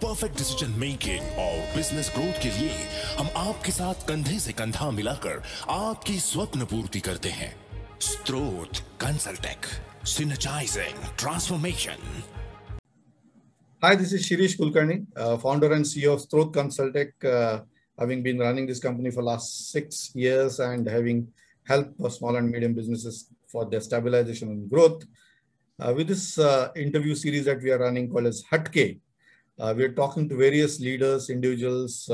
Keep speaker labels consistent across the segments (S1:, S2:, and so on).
S1: Perfect decision making और business growth के लिए हम आपके साथ कंधे से कंधा मिलाकर आपकी स्वप्न पूर्ति करते हैं। स्त्रोत कंसल्टेक, सिनर्जाइजिंग transformation.
S2: Hi, this is Shirish Kulkarni, founder and CEO of Strot Consultech, having been running this company for last 6 years and having helped small and medium businesses for their stabilization and growth. With this interview series that we are running called as Hatke, we are talking to various leaders, individuals,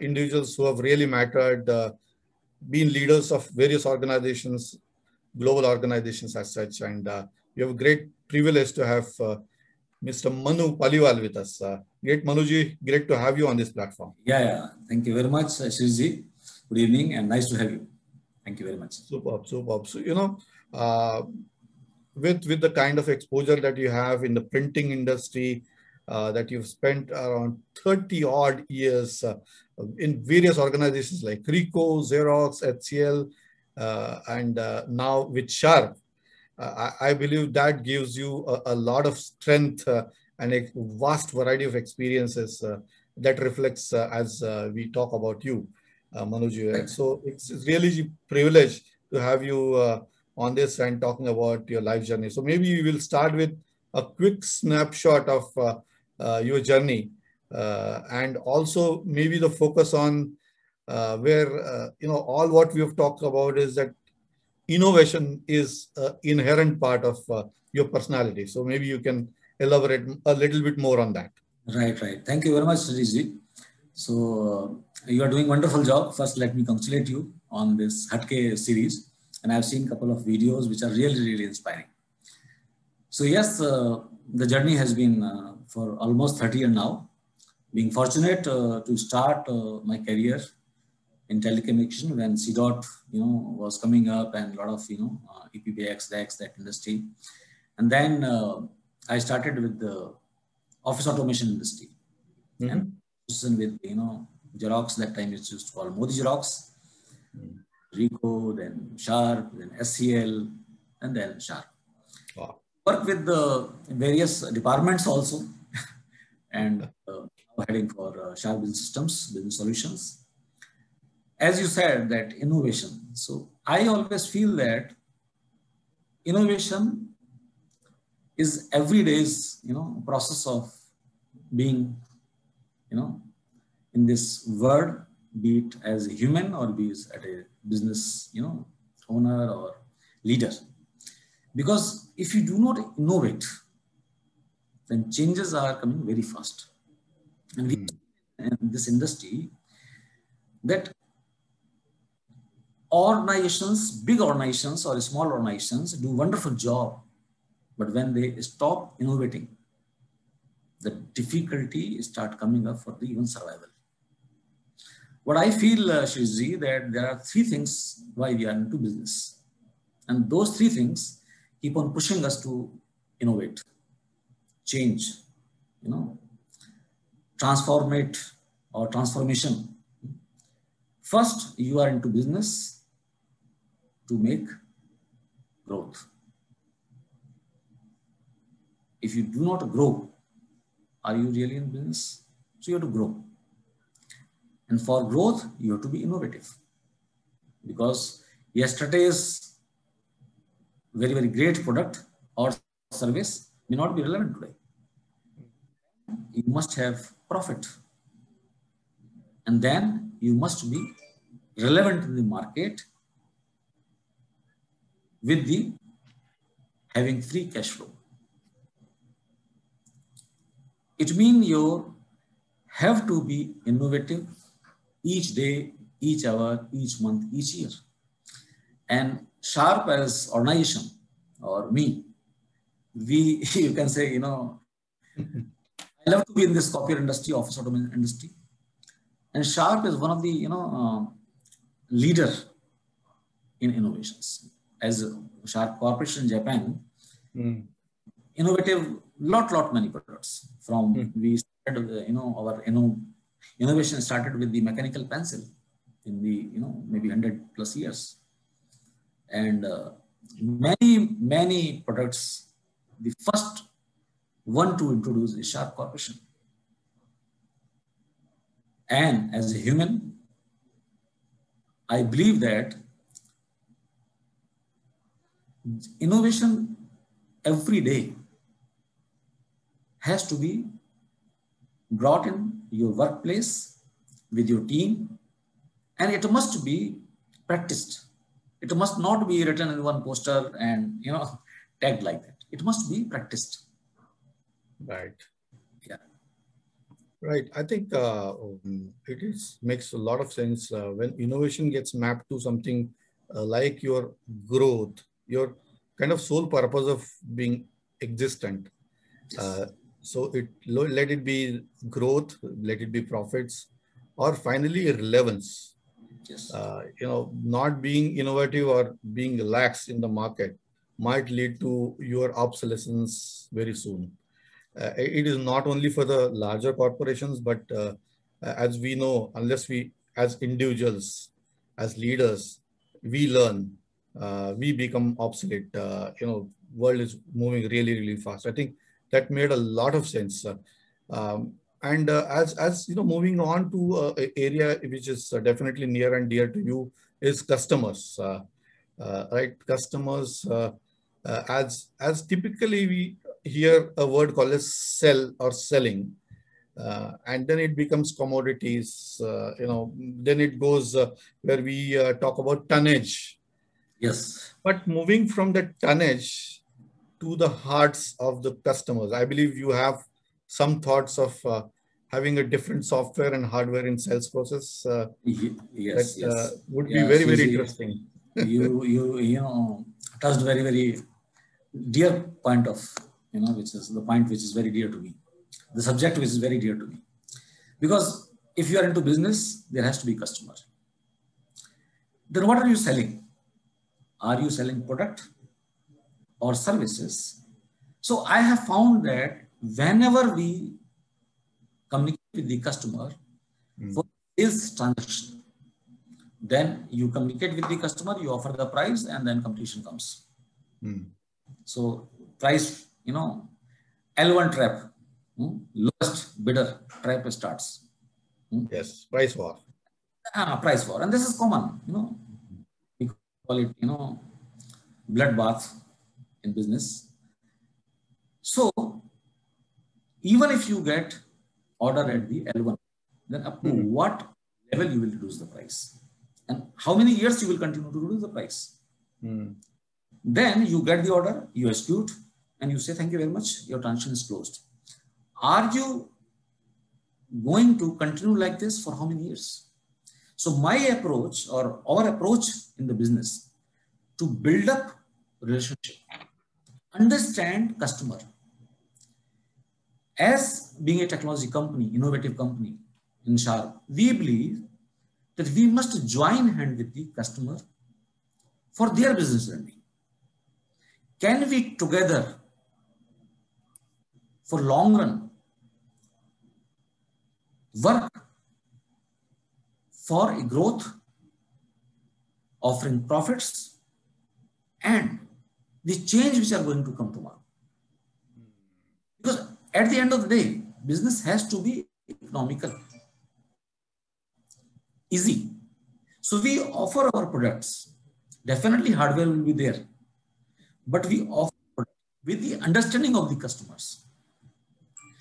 S2: individuals who have really mattered, been leaders of various organizations, global organizations as such. And we have a great privilege to have Mr. Manu Paliwal with us. Great Manuji, great to have you on this platform.
S3: Yeah. Thank you very much, Shirji. Good evening and nice to have you. Thank you very much.
S2: Superb. So, with the kind of exposure that you have in the printing industry, that you've spent around 30 odd years in various organizations like Ricoh, Xerox, HCL, and now with Sharp. I believe that gives you a lot of strength and a vast variety of experiences that reflects as we talk about you, Manuji. Right. So it's really a privilege to have you on this and talking about your life journey. So maybe we will start with a quick snapshot of your journey and also maybe the focus on where, all what we have talked about is that innovation is an inherent part of your personality. So maybe you can elaborate a little bit more on that.
S3: Right. Thank you very much, Sriji. So you are doing a wonderful job. First, let me congratulate you on this Hatke series. And I've seen a couple of videos which are really inspiring. So yes, the journey has been for almost 30 years now. Being fortunate to start my career in telecommunication when C-Dot, was coming up and a lot of, EPBX, DEX, that industry. And then I started with the office automation industry. And with, Xerox, that time it's used to call Modi Xerox, Ricoh, then Sharp, then SCL, and then Sharp.
S2: Wow.
S3: Work with the various departments also, and heading for Sharp Business Systems, Business Solutions. As you said, that innovation. So I always feel that innovation is every day's, process of being, in this world, be it as a human or be it at a business, owner or leader. Because if you do not innovate, then changes are coming very fast. And we in this industry that organizations, big organizations or small organizations do wonderful job, but when they stop innovating, the difficulty start coming up for the even survival. What I feel, Shirji, that there are 3 things why we are into business. And those 3 things keep on pushing us to innovate, change, transformate or transformation. First, you are into business to make growth. If you do not grow, are you really in business? So you have to grow. And for growth, you have to be innovative. Because yesterday's very great product or service may not be relevant today. You must have profit. And then you must be relevant in the market with the having free cash flow. It means you have to be innovative each day, each hour, each month, each year. And Sharp as organization or me, you can say, I love to be in this copier industry, office automation industry. And Sharp is one of the, leader in innovations. As Sharp Corporation in Japan, innovative, lot many products. From we started, our innovation started with the mechanical pencil in the, maybe 100+ years. And many products. The first want to introduce is Sharp Corporation. And as a human, I believe that innovation every day has to be brought in your workplace with your team, and it must be practiced. It must not be written in one poster and tagged like that. It must be practiced.
S2: Right.
S3: Yeah.
S2: Right. I think makes a lot of sense when innovation gets mapped to something like your growth, your kind of sole purpose of being existent. So let it be growth, let it be profits, or finally relevance.
S3: Yes.
S2: Not being innovative or being lax in the market might lead to your obsolescence very soon. It is not only for the larger corporations, but as we know, unless we, as individuals, as leaders, we learn, we become obsolete. World is moving really, really fast. I think that made a lot of sense. As moving on to an area which is definitely near and dear to you is customers. Right, customers. As typically we hear a word called as sell or selling, and then it becomes commodities. Then it goes where we talk about tonnage.
S3: Yes.
S2: But moving from the tonnage to the hearts of the customers, I believe you have some thoughts of having a different software and hardware in sales process.
S3: Yes, yes.
S2: Would be very, very interesting.
S3: you touched very, very dear point of, which is the point which is very dear to me, the subject which is very dear to me. Because if you are into business, there has to be customer. Then what are you selling? Are you selling product or services? So I have found that whenever we communicate with the customer for sales transaction, then you communicate with the customer, you offer the price, and then competition comes. So price, L1 trap, lowest bidder trap starts.
S2: Yes, price war.
S3: Price war, and this is common. We call it, bloodbath in business. So even if you get order at the L1, then up to what level you will reduce the price, and how many years you will continue to reduce the price. Then you get the order, you execute, and you say, thank you very much, your transaction is closed. Are you going to continue like this for how many years? So my approach, or our approach in the business, to build up relationship, understand customer. As being a technology company, innovative company in Sharp, we believe that we must join hand with the customer for their business journey. Can we together for long run work for a growth, offering profits and the change which are going to come tomorrow? Because at the end of the day, business has to be economical, easy. So we offer our products. Definitely hardware will be there, but we offer with the understanding of the customers.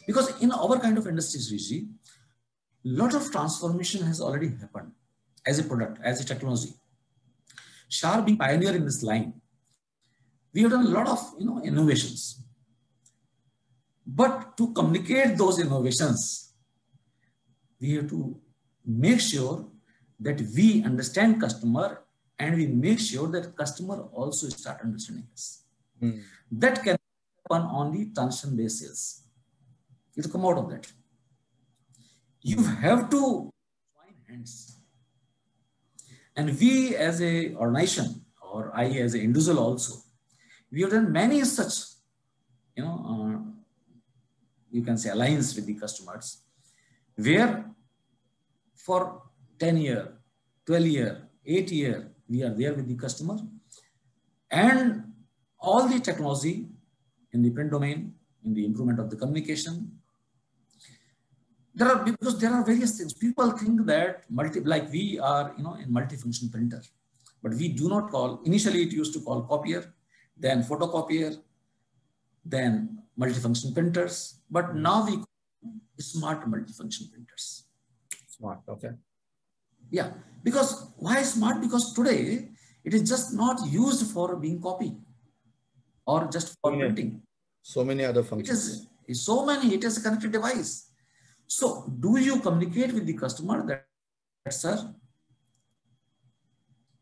S3: Because in our kind of industries, Rishi, a lot of transformation has already happened as a product, as a technology. Sharp being pioneer in this line, we have done a lot of innovations. But to communicate those innovations, we have to make sure that we understand customer, and we make sure that customer also start understanding us. That can happen on the transaction basis. It will come out of that. You have to join hands. And we as a organization, or I as an individual also, we have done many such, you can say alliance with the customers, where for 10 year, 12 year, 8 year, we are there with the customer, and all the technology in the print domain, in the improvement of the communication. Because there are various things. People think that like we are, in multifunction printer, but we do not call, initially it used to call copier, then photocopier, then multifunction printers, but now we call smart multifunction printers.
S2: Smart, okay.
S3: Yeah, because why smart? Because today it is just not used for being copied or just for printing.
S2: So many other functions.
S3: It is a connected device. So do you communicate with the customer that, sir,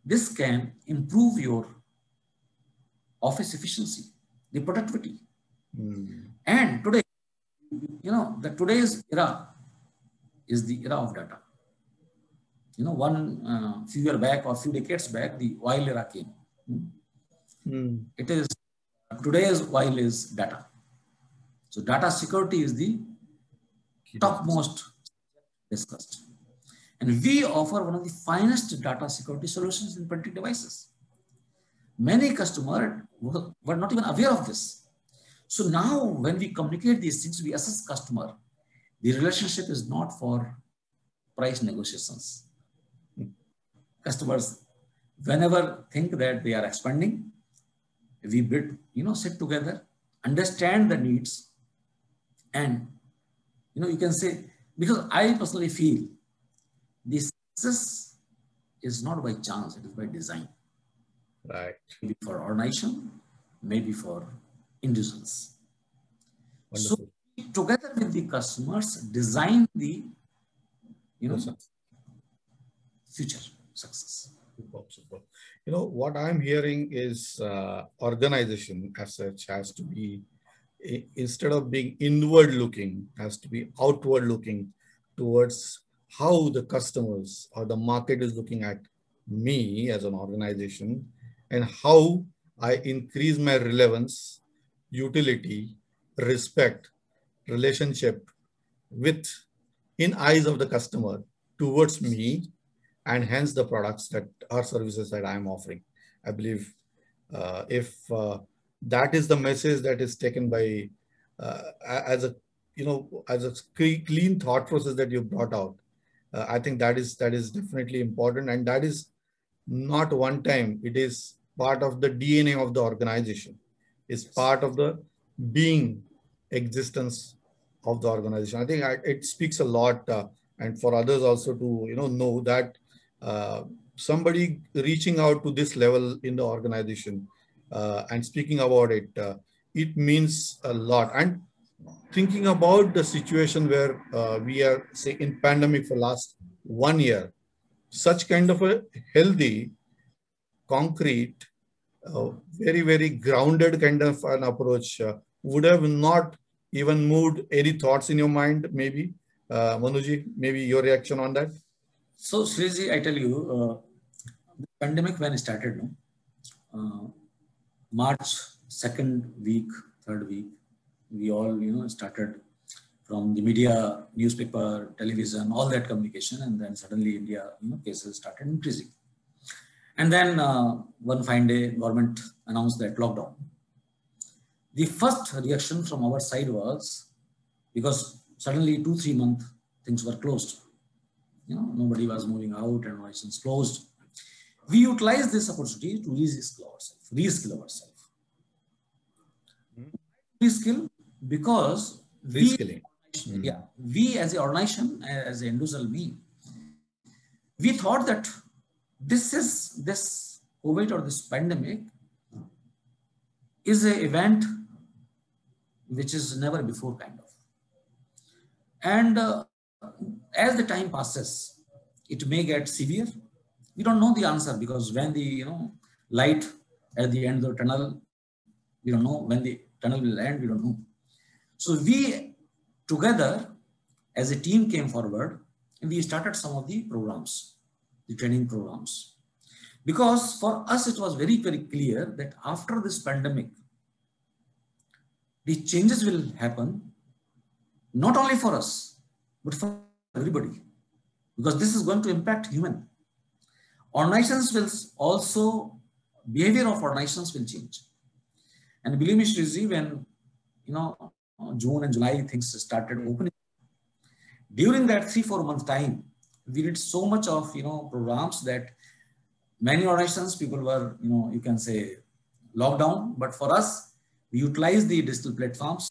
S3: this can improve your office efficiency, the productivity. And today, today's era is the era of data. Few years back or few decades back, the oil era came. It is, today's oil is data. So data security is the topmost discussed. And we offer one of the finest data security solutions in printing devices. Many customers were not even aware of this. So now when we communicate these things, we assess customer. The relationship is not for price negotiations. Customers, whenever think that they are expanding, we bid, sit together, understand the needs, and you can say, because I personally feel this success is not by chance, it is by design.
S2: Right.
S3: Maybe for our nation, maybe for individuals. Wonderful. So together with the customers, design the future success.
S2: Superb. What I'm hearing is organization as such has to be, instead of being inward looking, has to be outward looking towards how the customers or the market is looking at me as an organization, and how I increase my relevance, utility, respect, relationship in eyes of the customer towards me, and hence the products that or services that I'm offering. I believe if that is the message that is taken by as a clean thought process that you brought out, I think that is definitely important, and that is not one time. It is part of the DNA of the organization. It's part of the being existence of the organization. I think it speaks a lot, and for others also to know that somebody reaching out to this level in the organization and speaking about it, it means a lot. And thinking about the situation where we are, say, in pandemic for last 1 year, such kind of a healthy, concrete, very, very grounded kind of an approach would have not even moved any thoughts in your mind, maybe. Manuji, maybe your reaction on that?
S3: So, Sriji, I tell you, the pandemic when it started, March 2nd week, 3rd week, we all, started from the media, newspaper, television, all that communication, and then suddenly India, cases started increasing. And then one fine day, government announced that lockdown. The first reaction from our side was, because suddenly 2-3 months things were closed. Nobody was moving out and license closed. We utilized this opportunity to reskill ourselves. Reskill because we as an organization, as an individual, we thought that this COVID or this pandemic is an event which is never before kind of. And as the time passes, it may get severe. We don't know the answer, because when the light at the end of the tunnel, we don't know. When the tunnel will end, we don't know. So we together as a team came forward and we started some of the programs, the training programs. Because for us, it was very, very clear that after this pandemic, the changes will happen, not only for us, but for everybody, because this is going to impact human. Organizations will also, behavior of organizations will change. And believe me, Sriji, when, June and July, things started opening. During that 3-4 month time, we did so much of, programs that many organizations, people were, you can say locked down, but for us, we utilized the digital platforms,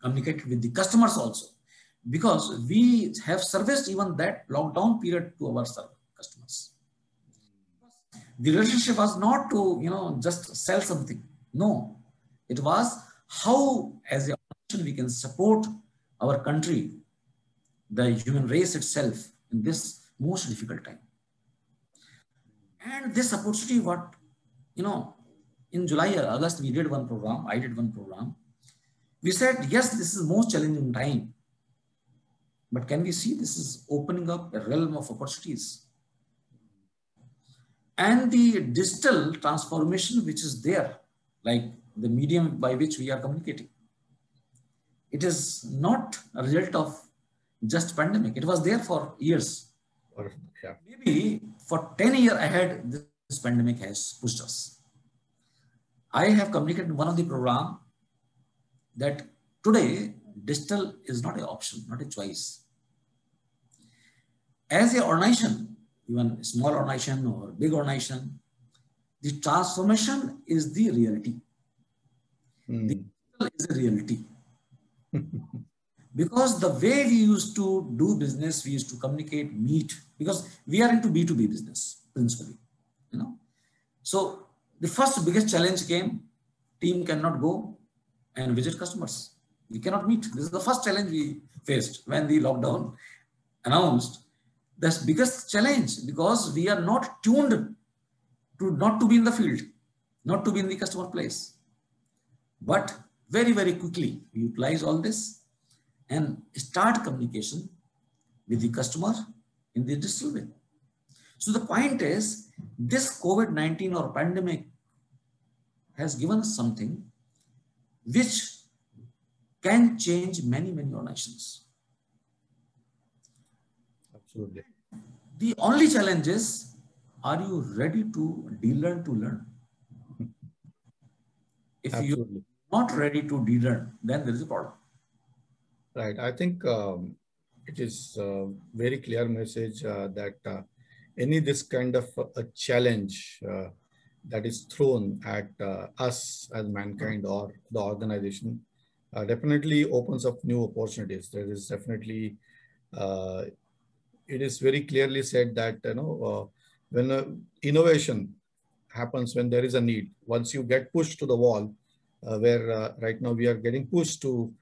S3: communicated with the customers also, because we have serviced even that lockdown period to our customers. The relationship was not to, just sell something. No, it was how as a organization we can support our country, the human race itself in this most difficult time. And this opportunity, in July or August, we did one program, I did one program. We said, yes, this is most challenging time, but can we see this is opening up a realm of opportunities? And the digital transformation which is there, like the medium by which we are communicating, it is not a result of just pandemic. It was there for years.
S2: Yeah.
S3: Maybe for 10 years ahead, this pandemic has pushed us. I have communicated in one of the program that today digital is not an option, not a choice. As an organization, even a small organization or big organization, the transformation is the reality. The digital is a reality. Because the way we used to do business, we used to communicate, meet, because we are into B2B business principally, So the first biggest challenge came, team cannot go and visit customers. We cannot meet. This is the first challenge we faced when the lockdown announced. That's biggest challenge because we are not tuned to not to be in the field, not to be in the customer place. But very, very quickly, we utilize all this and start communication with the customer in the digital way. So the point is, this COVID-19 or pandemic has given us something which can change many, many organizations.
S2: Absolutely.
S3: The only challenge is, are you ready to de-learn to learn? If you're not ready to de-learn, then there is a problem.
S2: Right. I think it is a very clear message that any this kind of a challenge that is thrown at us as mankind or the organization definitely opens up new opportunities. There is definitely, it is very clearly said that, when innovation happens, when there is a need, once you get pushed to the wall, where right now we are getting pushed to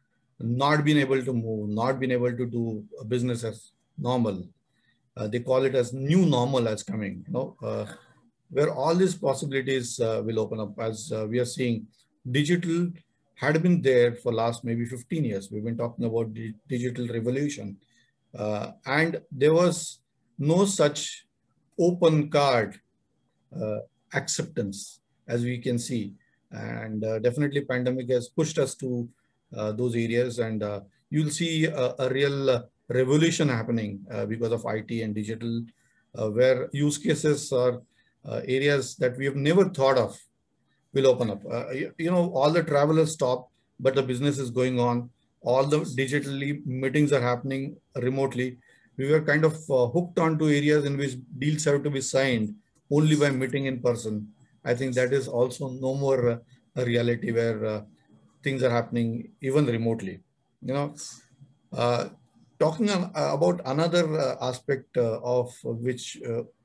S2: not being able to move, not being able to do business as normal. They call it as new normal as coming, where all these possibilities will open up. As we are seeing, digital had been there for last maybe 15 years. We've been talking about the digital revolution. And there was no such open card acceptance as we can see. And definitely pandemic has pushed us to those areas, and you'll see a real revolution happening because of IT and digital, where use cases or areas that we have never thought of will open up. All the travelers stop, but the business is going on. All the digitally meetings are happening remotely. We were kind of hooked onto areas in which deals have to be signed only by meeting in person. I think that is also no more a reality where things are happening even remotely. Talking about another aspect of which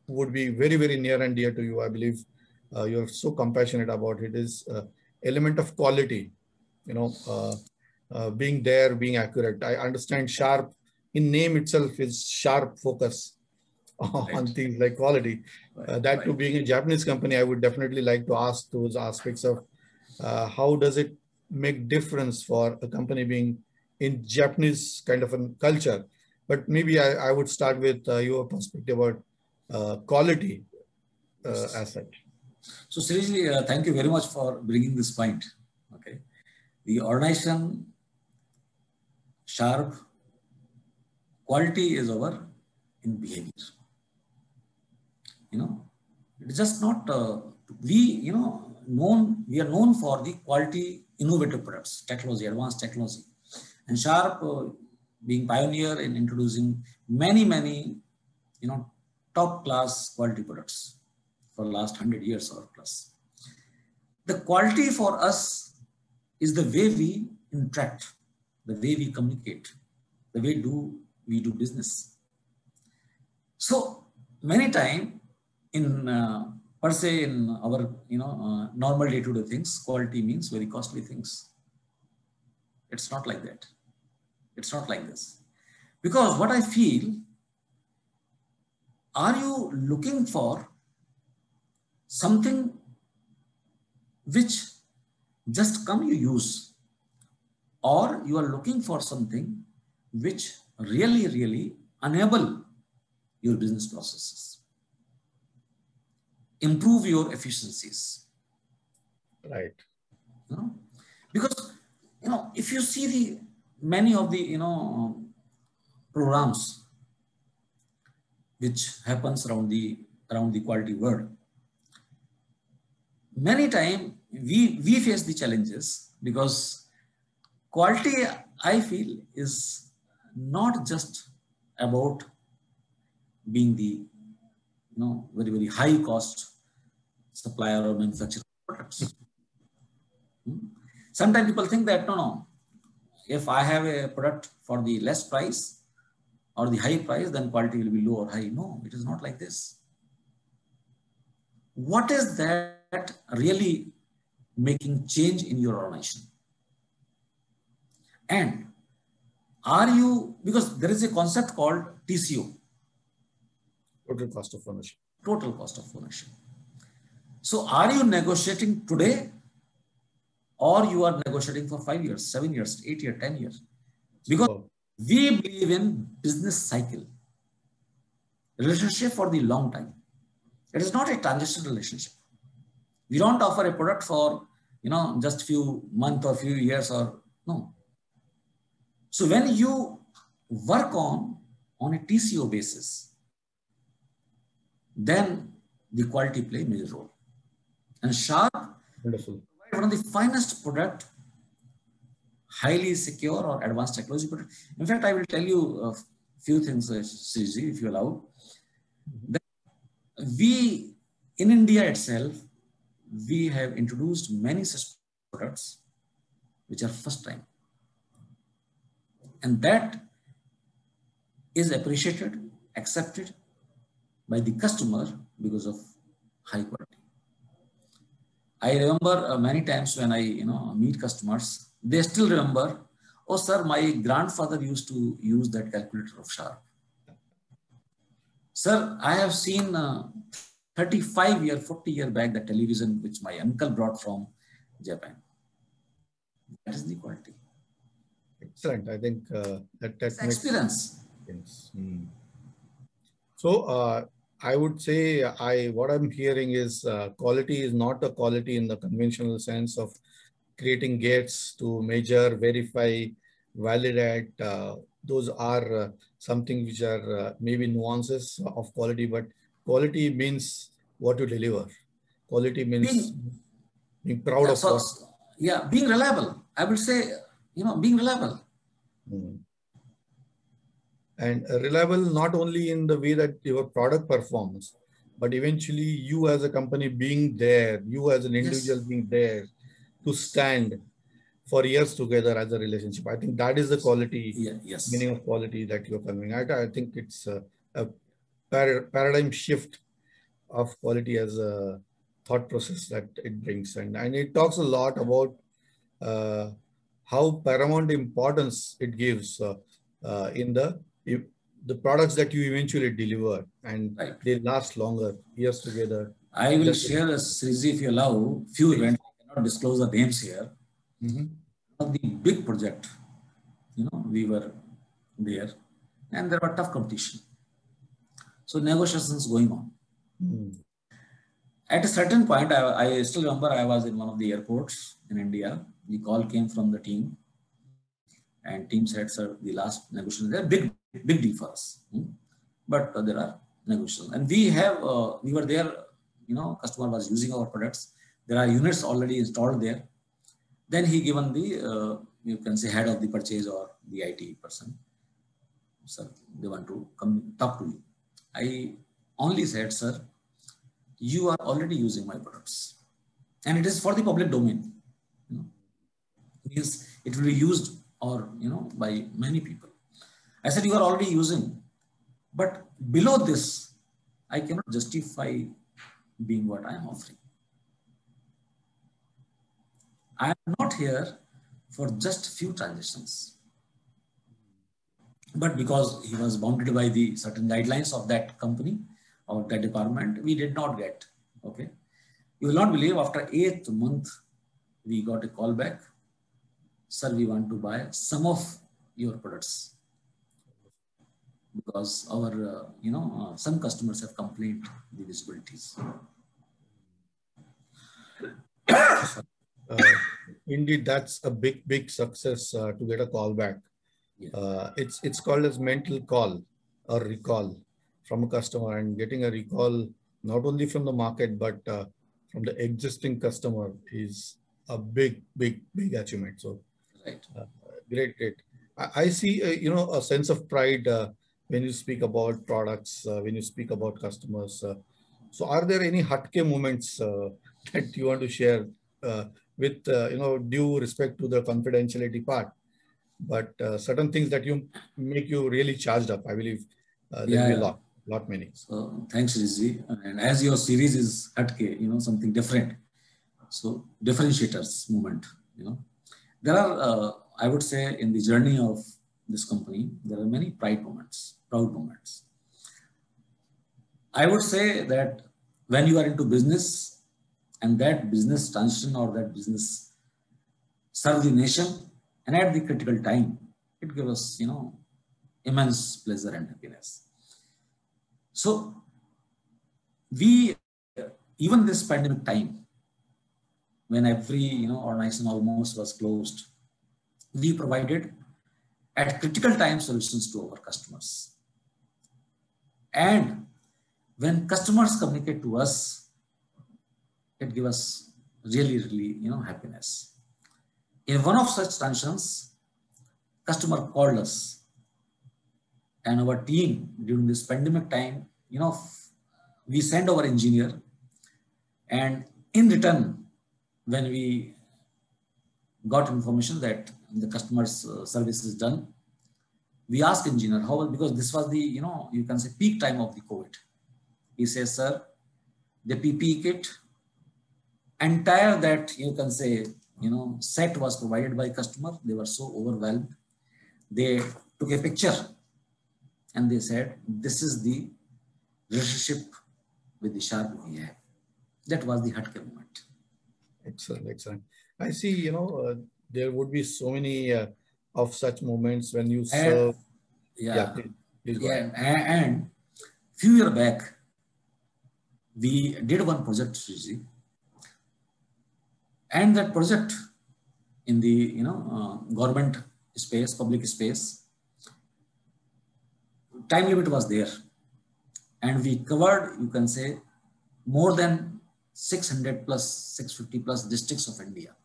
S2: would be very, very near and dear to you, I believe you're so compassionate about it, is element of quality, being there, being accurate. I understand sharp in name itself is sharp focus on things like quality. That too, being a Japanese company, I would definitely like to ask those aspects of how does it make difference for a company being in Japanese kind of a culture. But maybe I would start with your perspective about quality as such.
S3: So seriously, thank you very much for bringing this point. Okay, the organization sharp, quality is over in behavior. It's just not we are known for the quality innovative products, technology, advanced technology. And Sharp being pioneer in introducing many, top class quality products for the last 100 years or plus. The quality for us is the way we interact, the way we communicate, the way we do business. So many times in per se in our normal day-to-day things, quality means very costly things. It's not like that. It's not like this. Because what I feel, are you looking for something which just come you use, or you are looking for something which really enable your business processes, improve your efficiencies?
S2: Right.
S3: Because if you see the many of the programs which happens around the quality world, many times we face the challenges, because quality, I feel, is not just about being the very high cost supplier or manufacturer of products. Sometimes people think that no, if I have a product for the less price or the high price, then quality will be low or high. No, it is not like this. What is that really making change in your organization? And are you, because there is a concept called TCO.
S2: Total cost of ownership.
S3: Total cost of ownership. So are you negotiating today, or you are negotiating for 5 years, 7 years, 8 years, 10 years? Because we believe in business cycle, relationship for the long time. It is not a transitional relationship. We don't offer a product for, just few months or few years or no. So when you work on a TCO basis, then the quality play a major role. And Sharp,
S2: wonderful,
S3: one of the finest product, highly secure or advanced technology product. In fact, I will tell you a few things, CG, if you allow. That we, in India itself, we have introduced many such products which are first time. And that is appreciated, accepted by the customer because of high quality. I remember many times when I meet customers, they still remember, oh sir, my grandfather used to use that calculator of Sharp. Sir, I have seen 35 year, 40 year back the television which my uncle brought from Japan. That is the quality.
S2: Excellent. I think that makes
S3: experience.
S2: Sense. So I would say what I'm hearing is quality is not a quality in the conventional sense of creating gates to measure, verify, validate. Those are something which are maybe nuances of quality, but quality means what you deliver. Quality means being proud of what.
S3: Yeah, being reliable. I would say, being reliable.
S2: And reliable not only in the way that your product performs, but eventually you as a company being there, you as an individual being there to stand for years together as a relationship. I think that is the quality, meaning of quality that you're conveying. I think it's a paradigm shift of quality as a thought process that it brings. And it talks a lot about how paramount importance it gives in the products that you eventually deliver, and they last longer, years together.
S3: I will share, Sriji, if you allow, few events. I cannot disclose the names here. Of the big project, we were there, and there were tough competition. So negotiations going on. At a certain point, I still remember I was in one of the airports in India. The call came from the team, and team said, "Sir, the last negotiation, they're big deal for us, but there are negotiations." And we were there. Customer was using our products. There are units already installed there. Then he given the, you can say, head of the purchase or the IT person. Sir, they want to come talk to you. I only said, sir, you are already using my products. And it is for the public domain. You know, means it will be used or, by many people. I said, you are already using, but below this, I cannot justify being what I am offering. I am not here for just few transactions. But because he was bounded by the certain guidelines of that company or that department, we did not get. Okay. You will not believe, after 8th month, we got a call back. Sir, we want to buy some of your products. Because our, some customers have complained the visibilities.
S2: Indeed, that's a big success to get a call back. Yeah. It's called as mental call or recall from a customer, and getting a recall not only from the market but from the existing customer is a big achievement. So, right. Great. I see a sense of pride when you speak about products, when you speak about customers. So, are there any Hatke moments that you want to share with due respect to the confidentiality part? But certain things that make you really charged up, I believe there will be a lot many.
S3: So thanks, Rizvi. And as your series is Hatke, something different. So differentiators movement, there are, I would say, in the journey of this company, there are many proud moments. I would say that when you are into business and that business transition or that business serve the nation, and at the critical time, it gives us, immense pleasure and happiness. So we, even this pandemic time, when every, organization almost was closed, we provided at critical time solutions to our customers. And when customers communicate to us, it gives us really, happiness. In one of such transitions, customer called us, and our team during this pandemic time, we sent our engineer, and in return, when we got information that the customer's service is done, we asked engineer how, because this was the, you can say peak time of the COVID. He says, sir, the PPE kit, entire that you can say, set was provided by customer. They were so overwhelmed. They took a picture and they said, this is the relationship with the Sharp we have. That was the Hatke moment.
S2: Excellent. I see, there would be so many of such moments when you serve.
S3: Please go ahead. And few years back, we did one project, Sriji, and that project in the government space, public space, time limit was there, and we covered, you can say, more than 600 plus 650 plus districts of India.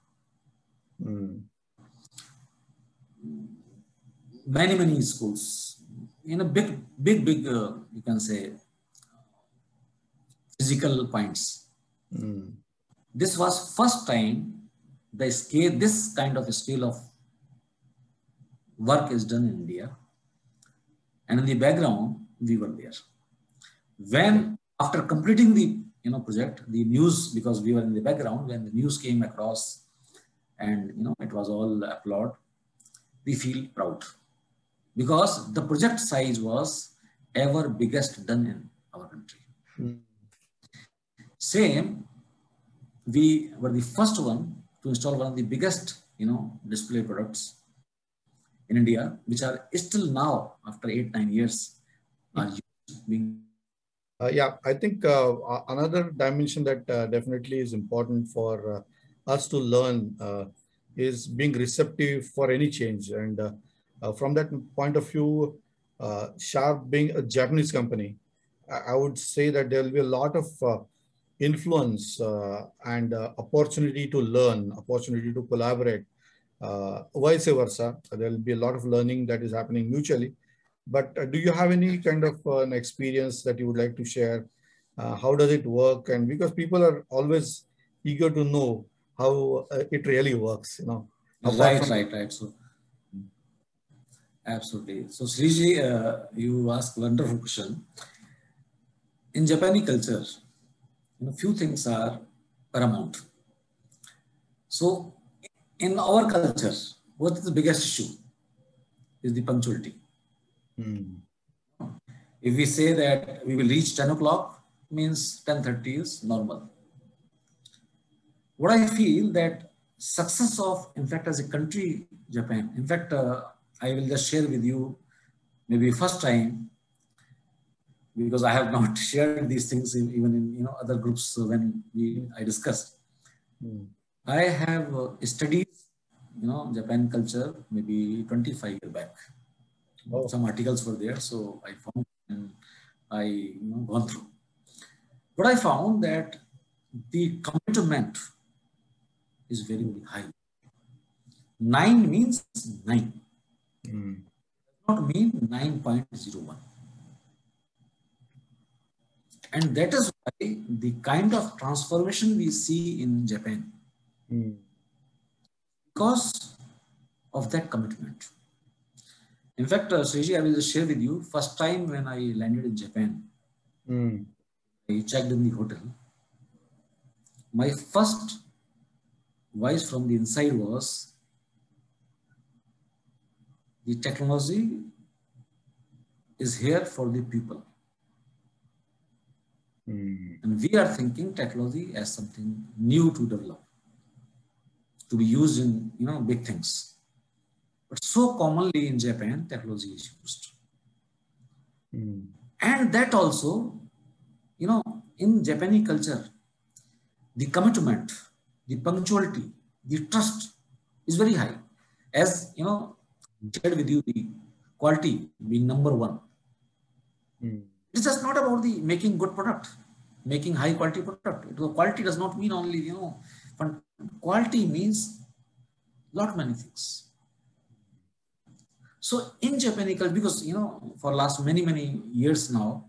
S3: Many schools, big you can say physical points. This was first time this kind of a scale of work is done in India, and in the background we were there. When after completing the project, the news, because we were in the background, when the news came across, and it was all applaud, we feel proud, because the project size was ever biggest done in our country. Same, we were the first one to install one of the biggest, display products in India, which are still now, after 8-9 years, are being.
S2: I think another dimension that definitely is important for us to learn is being receptive for any change. And from that point of view, Sharp being a Japanese company, I would say that there will be a lot of influence and opportunity to learn, opportunity to collaborate, vice versa. There will be a lot of learning that is happening mutually. But do you have any kind of an experience that you would like to share? How does it work? And because people are always eager to know how it really works, you know, apart
S3: Right,
S2: from.
S3: right, right. So absolutely. So Sriji, you asked wonderful question. In Japanese culture, few things are paramount. So in our culture, what is the biggest issue is the punctuality. If we say that we will reach 10 o'clock, means 10:30 is normal. What I feel that success of, in fact, as a country, Japan, in fact, I will just share with you maybe first time, because I have not shared these things even in other groups when I discussed. I have studied Japan culture maybe 25 years back. Oh. Some articles were there, so I found and I gone through. But I found that the commitment is very, very high. 9 means 9. Does not mean 9.01. And that is why the kind of transformation we see in Japan, because of that commitment. In fact, Sriji, I will just share with you, first time when I landed in Japan, I checked in the hotel. My first voice from the inside was, the technology is here for the people. And we are thinking technology as something new to develop, to be used in big things. But so commonly in Japan, technology is used. And that also, in Japanese culture, the commitment, the punctuality, the trust is very high. As shared with you, the quality being number one. It's just not about the making good product, making high quality product. Quality does not mean only, quality means lot many things. So in Japanese culture, because, for last many, many years now,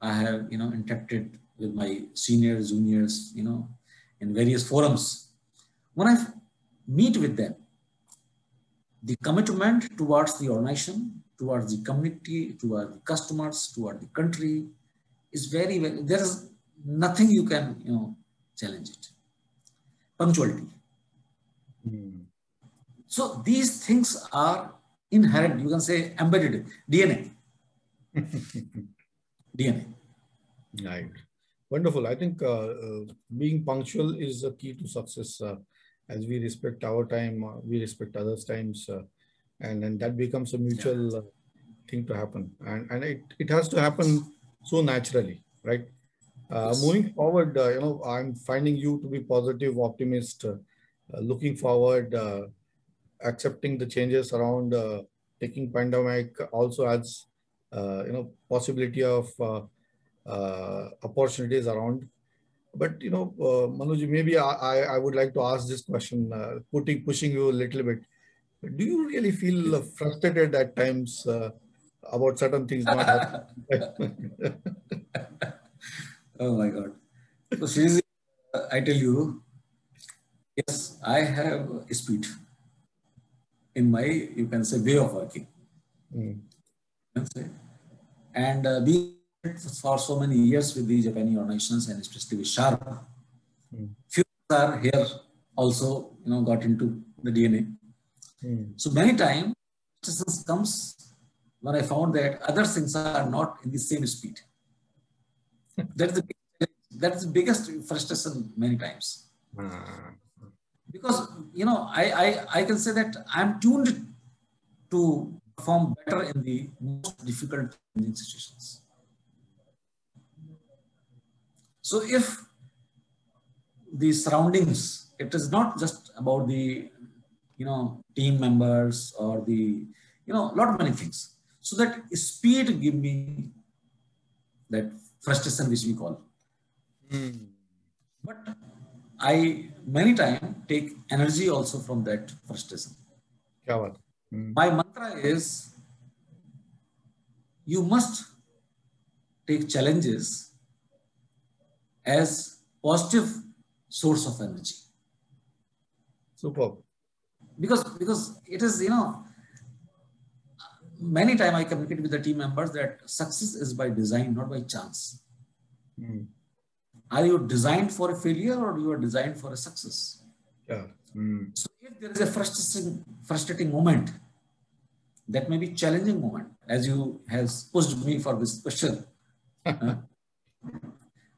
S3: I have, interacted with my seniors, juniors, in various forums. When I meet with them, the commitment towards the organization, towards the community, towards the customers, towards the country is very, very, there is nothing you can, challenge it. Punctuality. So these things are inherent, you can say embedded, DNA. DNA.
S2: Right. Wonderful. I think being punctual is the key to success. As we respect our time, we respect others' times, and then that becomes a mutual thing to happen. And it has to happen so naturally, right? Moving forward, I'm finding you to be positive, optimist, looking forward, accepting the changes around, taking pandemic also adds, possibility of opportunities around. But Manoj, maybe I would like to ask this question, pushing you a little bit. Do you really feel frustrated at times about certain things not happening?
S3: Oh my God! So seriously, I tell you, yes, I have speed in my, you can say, way of working. And being for so many years with the Japanese organizations and especially with Sharp, few are here also, got into the DNA. So many times, comes when I found that other things are not in the same speed. That's the biggest frustration many times. Because, I can say that I'm tuned to perform better in the most difficult situations. So if the surroundings, it is not just about the, team members or the, lot of many things. So that speed give me that frustration which we call. But I many times take energy also from that frustration.
S2: क्या बात.
S3: My mantra is you must take challenges as positive source of energy.
S2: Superb.
S3: Because it is, many times I communicate with the team members that success is by design, not by chance. Are you designed for a failure or you are designed for a success?
S2: Yeah.
S3: So if there is a frustrating moment, that may be challenging moment, as you has pushed me for this question.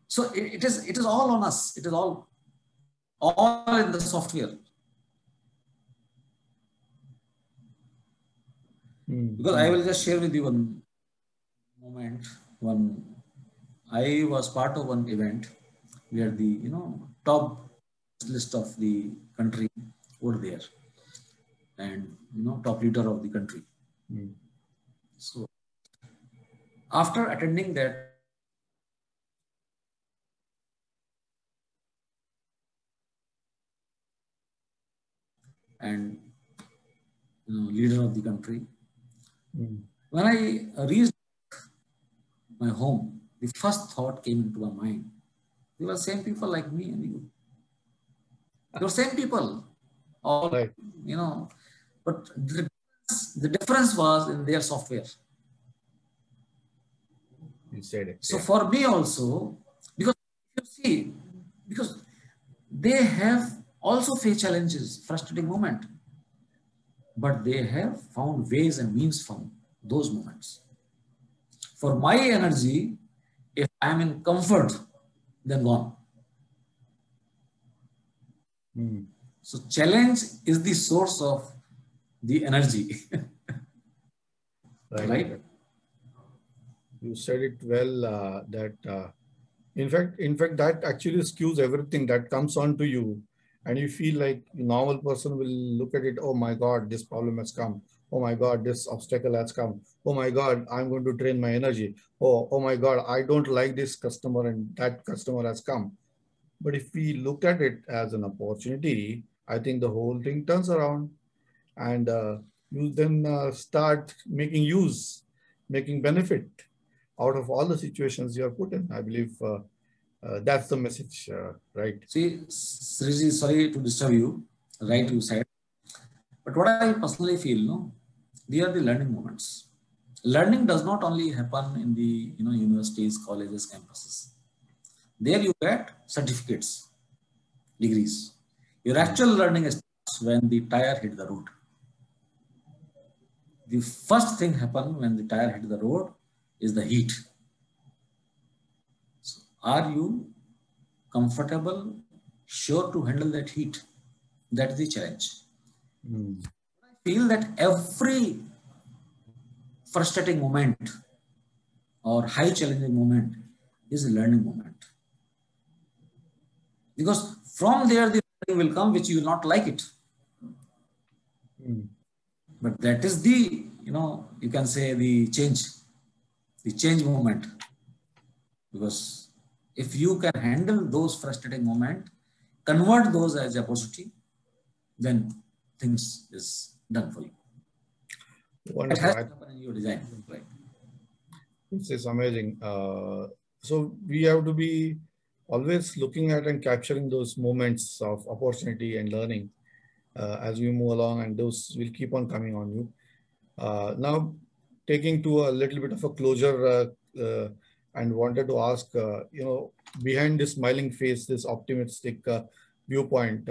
S3: So it is all on us. It is all in the software. Because I will just share with you one moment when I was part of one event where the top list of the country were there, and top leader of the country. So after attending that, and leader of the country, when I reached my home, the first thought came into my mind. They were same people like me and you. They were same people, all
S2: Right.
S3: but the difference was in their software.
S2: You said it.
S3: So for me also, because you see, because they have also faced challenges, frustrating moment, but they have found ways and means from those moments. For my energy, if I'm in comfort, then gone. So challenge is the source of the energy. Right?
S2: You said it well, that in fact that actually skews everything that comes on to you, and you feel like a normal person will look at it. Oh my God, this problem has come. Oh my God, this obstacle has come. Oh my God, I'm going to drain my energy. Oh my God, I don't like this customer and that customer has come. But if we look at it as an opportunity, I think the whole thing turns around, and you then start making benefit out of all the situations you are put in. I believe that's the message, right?
S3: See, Sriji, sorry to disturb you, right? You said, but what I personally feel, they are the learning moments. Learning does not only happen in the universities, colleges, campuses. There you get certificates, degrees. Your actual learning starts when the tire hit the road. The first thing happens when the tire hit the road is the heat. So are you comfortable, sure to handle that heat? That's the challenge. I feel that every frustrating moment or high challenging moment is a learning moment. Because from there, the learning will come, which you will not like it. But that is the, you can say the change moment. Because if you can handle those frustrating moments, convert those as opportunity, then things is done for you.
S2: Wonderful.
S3: It has to happen in your design, right?
S2: This is amazing. So we have to be always looking at and capturing those moments of opportunity and learning as we move along, and those will keep on coming on you. Now, taking to a little bit of a closure, and wanted to ask, behind this smiling face, this optimistic viewpoint,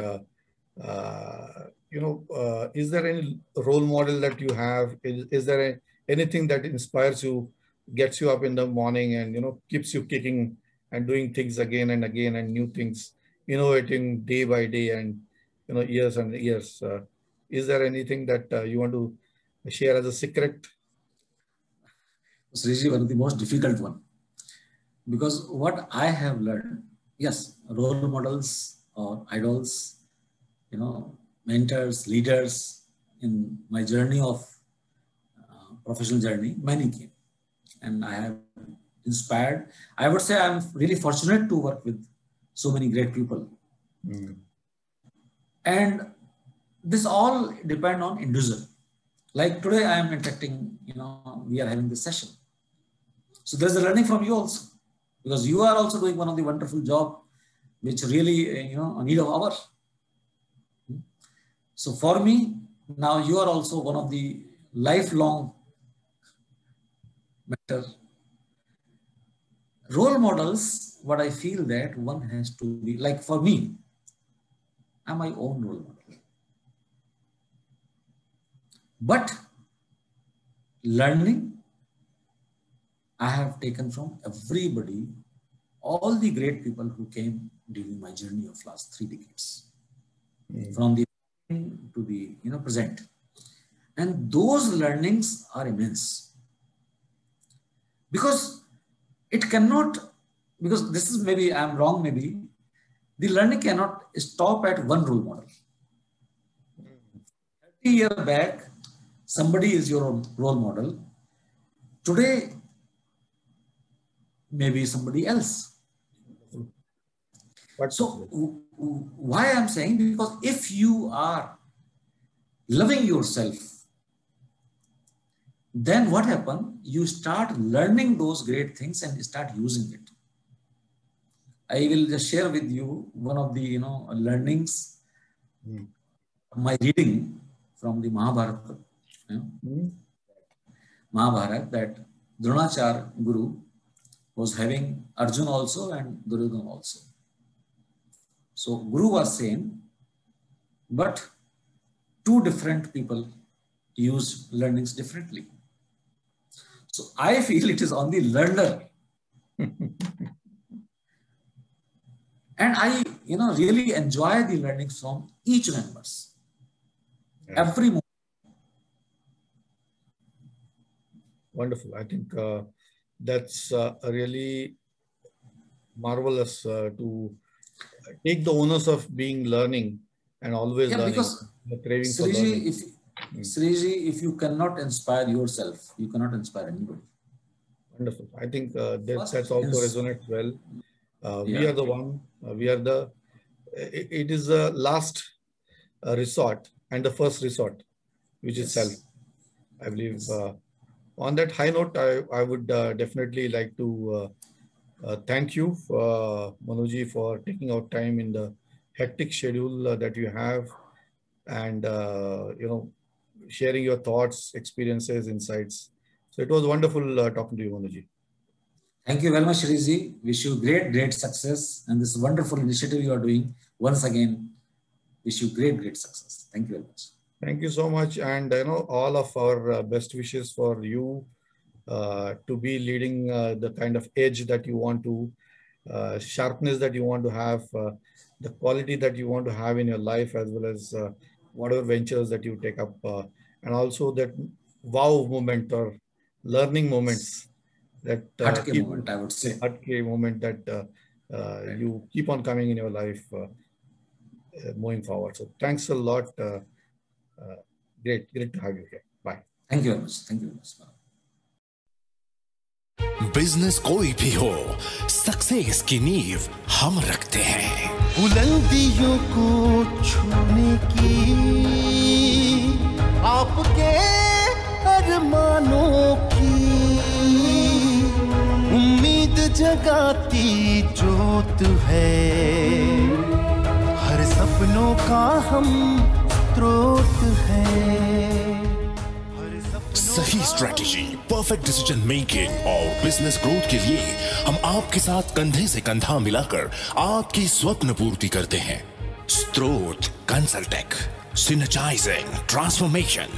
S2: is there any role model that you have? Is there anything that inspires you, gets you up in the morning, and keeps you kicking and doing things again and again and new things, innovating day by day and years and years? Is there anything that you want to share as a secret?
S3: It's really one of the most difficult one, because what I have learned, yes, role models or idols, mentors, leaders in my journey of professional journey, many came, and I have inspired. I would say I'm really fortunate to work with so many great people.
S2: Mm.
S3: And this all depend on individual. Like today I am interacting, we are having this session. So there's a learning from you also, because you are also doing one of the wonderful job, which really, a need of ours. So for me, now you are also one of the lifelong mentor. Role models, what I feel that one has to be, like for me, I'm my own role model. But learning, I have taken from everybody, all the great people who came during my journey of last 3 decades, from the to the present. And those learnings are immense. Because it cannot, because this is maybe, I'm wrong maybe, the learning cannot stop at one role model. 30 years back, somebody is your role model. Today, maybe somebody else. So why I'm saying, because if you are loving yourself, then what happens? You start learning those great things and start using it. I will just share with you one of the learnings, my reading from the Mahabharata. Mahabharata, that Dronachar Guru was having Arjuna also and Duryodhana also. So Guru was saying, but 2 different people use learnings differently. So I feel it is on the learner. And I, really enjoy the learnings from each members. Yeah. Every moment.
S2: Wonderful. I think that's really marvelous to take the onus of being learning and always learning.
S3: Because
S2: the craving for learning.
S3: Sriji, if you cannot inspire yourself, you cannot inspire anybody.
S2: Wonderful. I think that's also resonates well. We are the one, it is the last resort and the first resort, which is self. I believe on that high note, I would definitely like to thank you, Manuji, for taking out time in the hectic schedule that you have, and sharing your thoughts, experiences, insights. So it was wonderful talking to you, Manuji.
S3: Thank you very much, Shriji. Wish you great success, and this wonderful initiative you are doing. Once again, wish you great success. Thank you very much.
S2: Thank you so much, and all of our best wishes for you to be leading the kind of edge that you want to, sharpness that you want to have, the quality that you want to have in your life, as well as whatever ventures that you take up, and also that wow moment or learning moments that
S3: moment, I would say.
S2: Moment that you keep on coming in your life moving forward. So thanks a lot. Great to have you here. Bye.
S3: Thank you very much. Thank you very much.
S1: Business कोई भी हो, success की नींव हम रखते हैं।
S4: बुलंदियों को छूने की आपके अरमानों की उम्मीद जगाती जोत है, हर सपनों का हम स्रोत है।
S1: सही स्ट्रेटेजी, परफेक्ट डिसीजन मेकिंग और बिजनेस ग्रोथ के लिए हम आपके साथ कंधे से कंधा मिलाकर आपकी स्वप्न पूर्ति करते हैं। स्त्रोत कंसल्टेक, सिनर्जाइजिंग ट्रांसफॉर्मेशन।